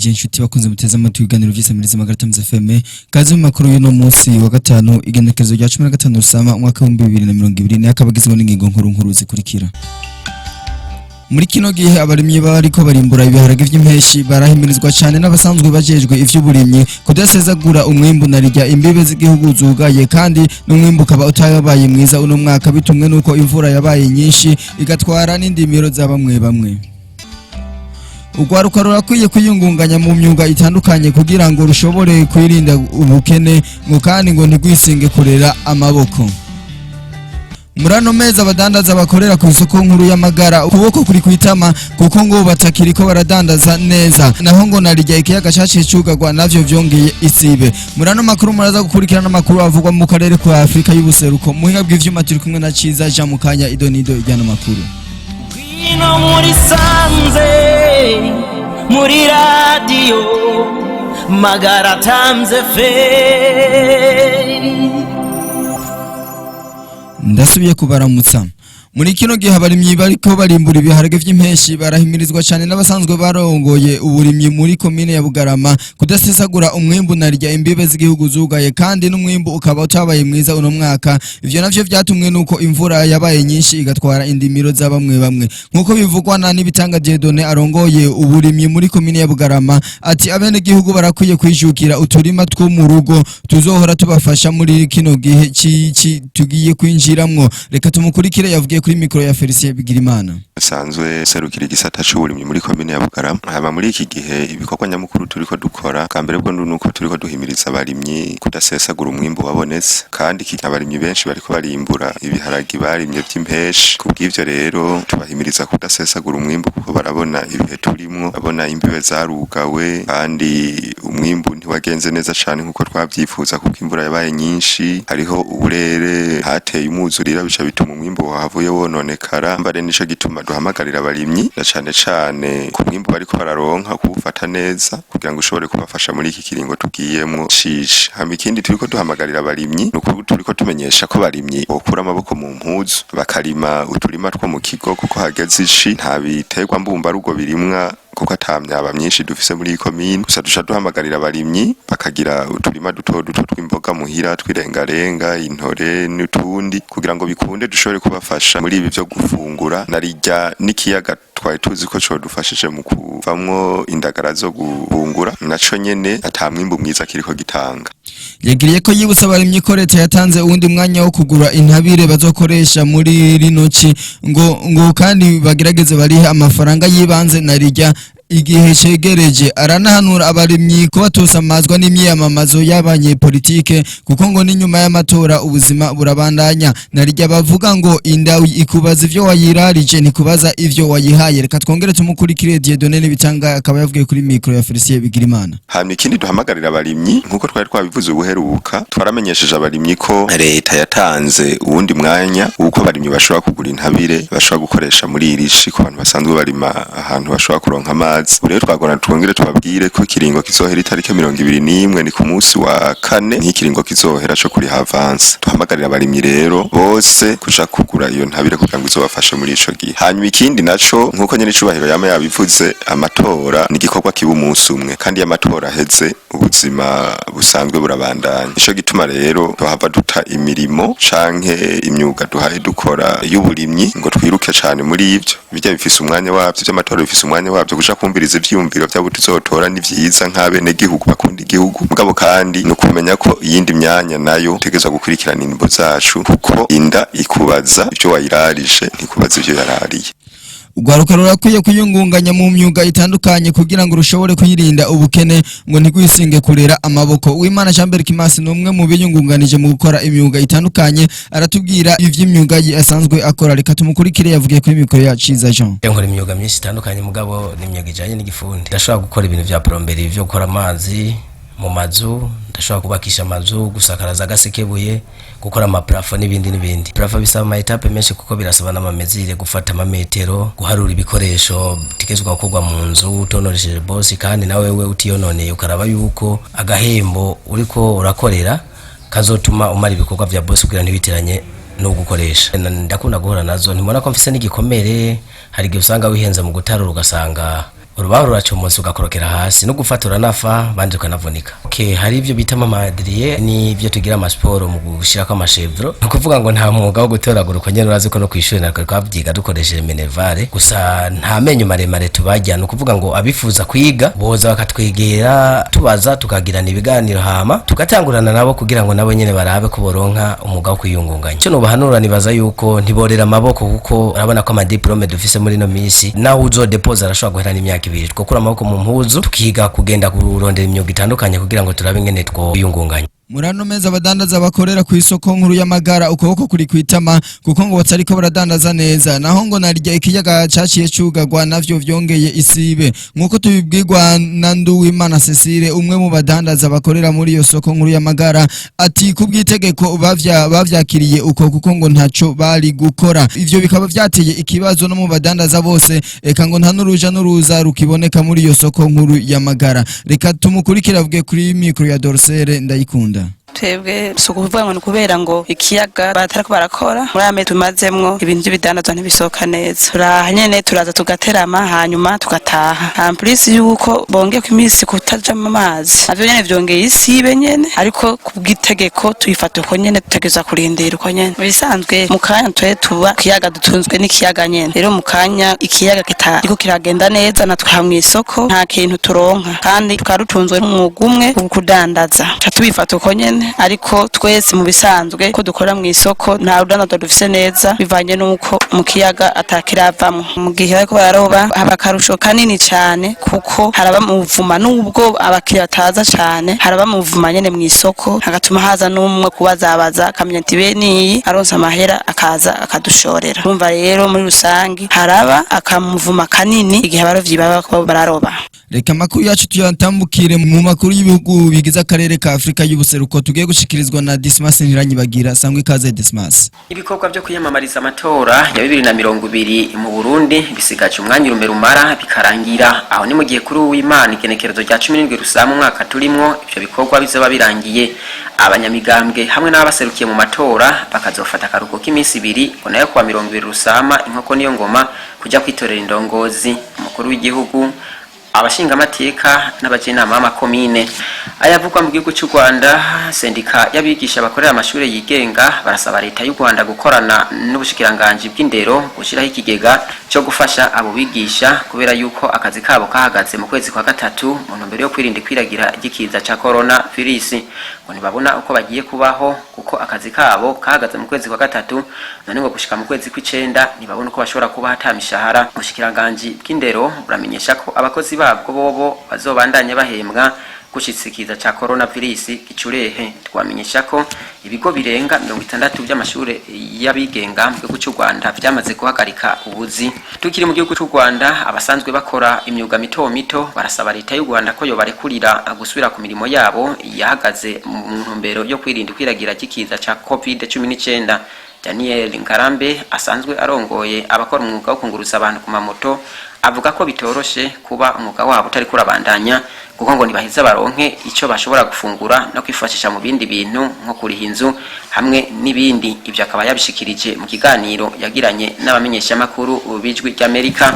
ndabaramukije inshuti bakunze muteza amatwi ibiganiro byose muri MagaraTimesFM kazi mu makuru y'uno munsi wa gatanu igenekerezo rya 15 Rusama umwaka wa 2020 akabagizwe n'ingingo nkuru zikurikira. Muri kino gihe abarimyi bariko barimbura ibiharage vy'impeshi barahimirizwa cyane n'abasanzwe bajejwe ivy'uburimyi kudasezagura umwimbu narirya imbibe z'igihugu zugaye kandi n'umwimbu kaba utabaye mwiza uno mwaka bitumwe nuko imvura yabaye nyinshi igatwara n'indimiro za bamwe. Ugwaruka rurakwiye kwiyungunganya mu myuga itandukanye kugira ngo rushobore kwirinda ubukene ngo kandi ngo ntigwisinge kurera amaboko. Murano meza abadandaza bakorera ku isoko nkuru y'amagara ukuboko kuri kwitama kuko ngo batakiriko baradandaza neza naho ngo narirya ikiyaga cacicugagwa navyo vyongeye isibe. Murano makuru muraza gukurikirana amakuru avugwa mu karere kwa Afrika y'ubuseruko muhinga bw'ivyuma turi kumwe na Ciza Jean Mukanya idonido ijyana makuru. Ino muri sanze muri radio MagaraTimesFM. Ndasubiye kubaramutsa. Muri kino gihe abarimyi bariko barimbura ibiharage vy'impeshi barahimirizwa cyane n'abasanzwe barongoye uburimyi muri komine ya Bugarama kudasesagura umwimbu narirya imbibe z'igihugu zugaye kandi n'umwimbu ukaba utabaye mwiza uno mwaka. Ivyo navyo vyatumwe nuko imvura yabaye nyinshi igatwara indimiro za bamwe nkuko bivugwa na nibitanga Dieudonné arongoye uburimyi muri komine ya Bugarama ati abene gihugu barakwiye kwijukira uturima two mu rugo tuzohora tubafasha muri kino gihe tugiye kwinjiramwo. Reka tumukurikire yavugiye kuri mikro ya Felicien Bigirimana. Sanzwe serukira igisata c'uburimyi muri komine ya Bugarama. Hama muri iki gihe ibikorwa nyamukuru turiko dukora kambere bwo nuko turiko duhimiriza abarimyi kudasesagura umwimbu wabonetse kandi abarimyi benshi bariko barimbura ibiharagi barimye vy'impeshi. Kubw'ivyo rero tubahimiriza kudasesagura umwimbu kuko barabona ibihe turimwo babona imbibe zarugawe kandi umwimbu ntiwagenze neza cyane nkuko twavyifuza kuko imvura yabaye nyinshi hariho uburere hateye umwuzurira bica bituma umwimbu wahavuye wononekara mbare nico gituma duhamagarira abarimyi na cane ku mwimbu bariko bararonka kuwufata neza kugira ngo ushobore kubafasha muri iki kiringo tugiyemwo cishe. Hama ikindi turiko duhamagarira abarimyi nuko turiko tumenyesha ko abarimyi bokura amaboko mu mpuzu bakarima uturima two mu kigo kuko hageze ici nta biterwa mbumba rugo birimwa kuko atamyaba myinshi dufise muri komine gusa dusha duhamagarira abarimyi bakagira uturima duto tw'imboga muhira twirengarenga intore n'utundi kugira ngo bikunde dushobore kubafasha muri ibi byo gufungura narirya n'ikiyaga twari tuzi ko cyo dufashije mu kuvamwo indagara zo gufungura naco nyene atamwimbu mwiza kiriko gitanga. Yagiriye ko yibutsa abarimyi ko leta yatanze uwundi mwanya wo kugura intabire bazokoresha muri rinoci ngo kandi bagerageze barihe amafaranga yibanze narirya igihe cegereje. Aranahanura abarimyi ko batosamazwa n'imyiyamamazo y'abanye politike kuko ngo n'inyuma y'amatora ubuzima burabandanya. Narirya bavuga ngo indawi ikubaza ivyo wayirarije nikubaza ivyo wayihaye. Reka twongere tumukurikire Dieudonné nibitanga akaba yavugiye kuri mikro ya Felicien Bigirimana. Hama ikindi duhamagarira abarimyi nkuko twari twabivuze ubuheruka twaramenyesheje abarimyi ko leta yatanze uwundi mwanya uko abarimyi bashobora kugura intabire bashobora gukoresha muri irishi ku bantu basanzwe barima ahantu bashobora kuronka amazi. Rero twagona twongere tubabwire ko kiringo kizohera itariki 21 ni ku munsi wa kane n'ikiringo kizohera cyo kuri avance. Tuhamagarira abarimyi rero bose kuja kugura iyo ntabire kugira ngo izobafashe muri ico gihe. Hanyuma ikindi naco nkuko nyene cubahiro yama yabivuze amatora ni gikorwa kiba umunsi umwe kandi amatora heze ubuzima busanzwe burabandanya. Ico gituma rero tuhava duta imirimo canke imyuga duhaye dukora y'uburimyi ngo twiruke cyane muri ivyo bijya bifise umwanya wavyo by'amatora bifise umwanya wavyo kuja kumviriza ivyumviro byabo tuzotora ni vyiza nk'abene gihugu bakunda igihugu mugabo kandi no kumenya ko iyindi myanya nayo tegezwa gukurikirana inbo zacu kuko inda ikubaza ivyo wayirarije ntikubaza ivyo yarariye. Ugwaruka rurakwiye kuyungunganya mu myuga itandukanye kugira ngo rushobore kwirinda ubukene ngo ntigwisinge kurera amaboko. Uwimana Jean-Berg Kimasi numwe mu biyungunganije mu gukora imyuga itandukanye aratubwira ivy'imyuga asanzwe akora. Reka tumukurikire yavugiye kuri mikro ya Ciza Jean. Nkora imyuga myinshi itandukanye mugabo ni imyuga ijanye n'igifundi. Ndashobora gukora ibintu vya plomberi byo gukora amazi mu mazu, ndashobora kubakisha amazu, gusakaraza gasekebuye, gukora amaplafo n'ibindi. Plafo bisaba ama etape menshi kuko birasaba n'amamezire gufata amametero, guharura ibikoresho bitegezwa gukorwa mu nzu utonoresheje boss kandi nawe wewe utiyononeye ukaraba yuko agahembo uriko urakorera kazotuma umara ibikorwa vya boss kugira ntibiteranye no gukoresha. Ndakunda guhora nazo ntimona ko mfise n'igikomere hari gihe usanga wihenza mu gutarura ugasanga urubaho ruracomoza ugakorokera hasi no gufatura nafa banje ukanavunika. Hari ivyo bita amamadriye ni ivyo tugira amasiporo mu gushirako amashevro, no kuvuga ngo nta mwuga wo gutoragura uko nyene urazi ko no kwishuri nako twavyiga dukoresheje menevare, gusa nta menyo maremare tubajya, no kuvuga ngo abifuza kwiga boza bakatwegera tubaza tukagirana ibiganiro hama tugatangurana nabo kugira ngo nabo nyene barabe ko boronka umwuga wo kwiyungunganya. Cyo nobahanura nibaza yuko ntiborera amaboko, kuko urabona ko amadiplome dufise muri no misi naho uzodepoza arashobora guhera n'imyaka 2 twokura amaboko mu mpuzu tukiga kugenda kurondera imyuga itandukanye kugira ngo turabe ingene twiyungunganya. Murano meza abadandaza bakorera ku isoko nkuru y'amagara ukuboko kuri kwitama kuko ngo batariko baradandaza neza, naho ngo narirya ikiyaga caciye cugagwa navyo vyongeye isibe nkuko tubibwirwa na Nduwimana Cecile umwe mu badandaza bakorera muri iyo soko nkuru y'amagara, ati kubwitegeko bavyakiriye uko kuko ngo ntaco bari gukora. Ivyo bikaba vyateye ikibazo no mu badandaza bose, eka ngo nta nuruja nuruza rukiboneka muri iyo soko nkuru y'amagara. Reka tumukurikira avuge kuri micro ya Dorsere Ndayikunda. Twebwe suko kuvuga ngo kubera ngo ikiyaga batarako barakora muri ame tumazemwo ibintu by'ibidandazwa ntibisoka neza, turahanyene turaza tugaterama hanyuma tugataha. Amplisi yuko bongeye ku imisi kutaja mu mazi navyo nyene vyongeye isibe nyene, ariko kubwitegeko tuyifata uko nyene tutegeza kurindira uko nyene. Bisanzwe mu kanya twe tuba kiyaga dutunzwe n'ikiyaga nyene, rero mu kanya ikiyaga kitariko kiragenda neza na twahamwe isoko nta kintu turonka, kandi tukarutunzwe n'umwuga umwe wo kudandaza tubifata uko nyene, ariko twese mu bisanzwe ko dukora mu isoko nta rudandazo dufise neza bivanye nuko mu kiyaga atakiravamo. Mu gihe bariko bararoba haba karusho kanini cyane kuko haraba mu buvuma nubwo abakiriya bataza cyane, haraba mu buvuma nyene mu isoko hagatuma haza n'umwe kubazabaza akamenya ati beniyi aronsa amahera akaza akadushorera. Urumva rero muri rusangi haraba akamuvuma kanini igihe abarovyi baba bararoba. Reka makuru yacu tuyatambukire mu makuru y'ibihugu bigize akarere ka Afrika y'ubuseruko tugiye gushikirizwa na Dismas Ntiranyibagira. Sangwe ikaze Dismas. Ibikorwa byo kwiyamamariza amatora ya 2020 mu Burundi bisigaje umwanya urumera bikarangira, aho ni mu gihe kuri uw'Imana igenekerezo rya 17 rusama umwaka turimwo ivyo bikorwa bizaba birangiye. Abanyamigambwe hamwe n'abaserukiye mu matora bakazofata akaruko k'iminsi 2 nayo kwa 20 rusama inkoko niyo ngoma kujya kwitorera indongozi umukuru w'igihugu, abashinga amateka n'abajenama b'amakomine. Ayavugwa mu gihugu cy'u Rwanda, sendika y'abigisha bakorera amashuri yigenga barasaba leta y'u Rwanda gukorana n'ubushikiranganje bw'indero gushiraho ikigega cyo gufasha abo bigisha kubera yuko akazi kabo kahagaze mu kwezi kwa gatatu mu ntumbero yo kwirinda kwiragira igikiza ca corona virus, ngo nibabona uko bagiye kubaho kuko akazi kabo kahagaze mu kwezi kwa gatatu, none ngo gushika mu kwezi kw'icenda nibabona uko bashobora kuba hatamishahara. Ubushikiranganje bw'indero buramenyesha ko abakozi babwo bobo bazobandanya bahembwa gushyikiza cha coronavirus icurehe. Twamenyesha ko ibigo birenga 60 by'amashure y'abigenga mu gihugu cy'u Rwanda byamaze guhagarika ubuzi. Tukiri mu gihugu cy'u Rwanda, abasanzwe bakora imyuga mito mito barasaba leta y'u Rwanda ko yobarekurira gusubira ku mirimo yabo yahagaze mu ntumbero yo kwirinda kwiragira kikiza cha COVID-19. Daniel Ngarambe asanzwe arongoye abakora umwuga wo kunguruza abantu ku mamoto avuga ko bitoroshe kuba umwuga wabo utari kurabandanya kuko ngo nibaheza baronke ico bashobora gufungura no kwifashisha mu bindi bintu nko kuriha inzu hamwe n'ibindi. Ivyo akaba yabishikirije mu kiganiro yagiranye n'abamenyesha makuru bijwi ry'Amerika.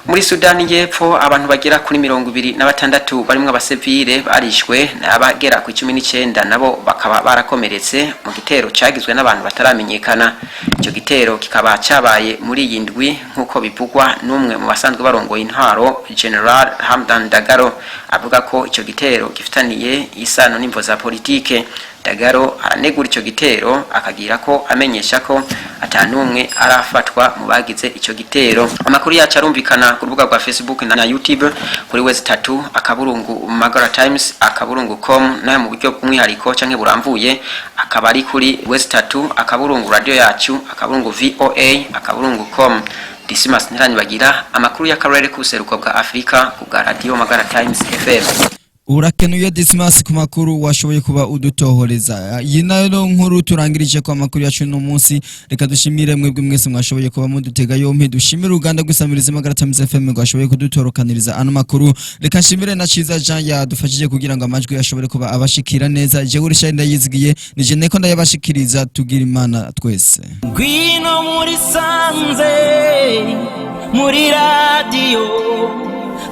Muri Sudani y'Epfo abantu bagera kuri 26 barimwe abasivile barishwe n'abagera ku 19 nabo bakaba barakomeretse mu gitero cagizwe n'abantu bataramenyekana. Ico gitero kikaba cabaye muri yindwi nkuko bivugwa n'umwe mu basanzwe barongoye intwaro General Hamdan Dagalo, avuga ko ico gitero gifitaniye isano n'imvo za politike. Dagalo aranegura ico gitero akagira ko amenyesha ko atanumwe arafatwa mu bagize ico gitero. Amakuru yacu arumvikana ku rubuga rwa Facebook na YouTube kuri wezi3 akaburungu MagaraTimesFM nayo mu buryo bw'umwihariko canke buramvuye akaba ari kuri wezi3 akaburungu radio yacu akaburungu VOA.com. Dismas Ntiranyibagira, amakuru y'akarere k'ubuseruko bwa Afrika ku bwa radio MagaraTimesFM. Urakenuye Dismas ku makuru washoboye kuba udutohoreza. Yinayo nkuru turangirije kwa makuru yacu no munsi. Reka dushimire mwebwe mwese mwashoboye kuba mudutega yompe, dushimire Uganda gusamiriza MagaraTimesFM gwashoboye kudutorokaniriza ano makuru. Reka nshimire na Ciza Jean yadufashije kugira ngo amajwi yashobore kuba abashikira neza. Je Richard NDAYIZIGIYE nije neko ndayabashikiriza. Tugira Imana twese. Ngwino muri sanze muri radio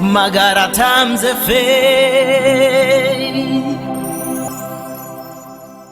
MagaraTimesFM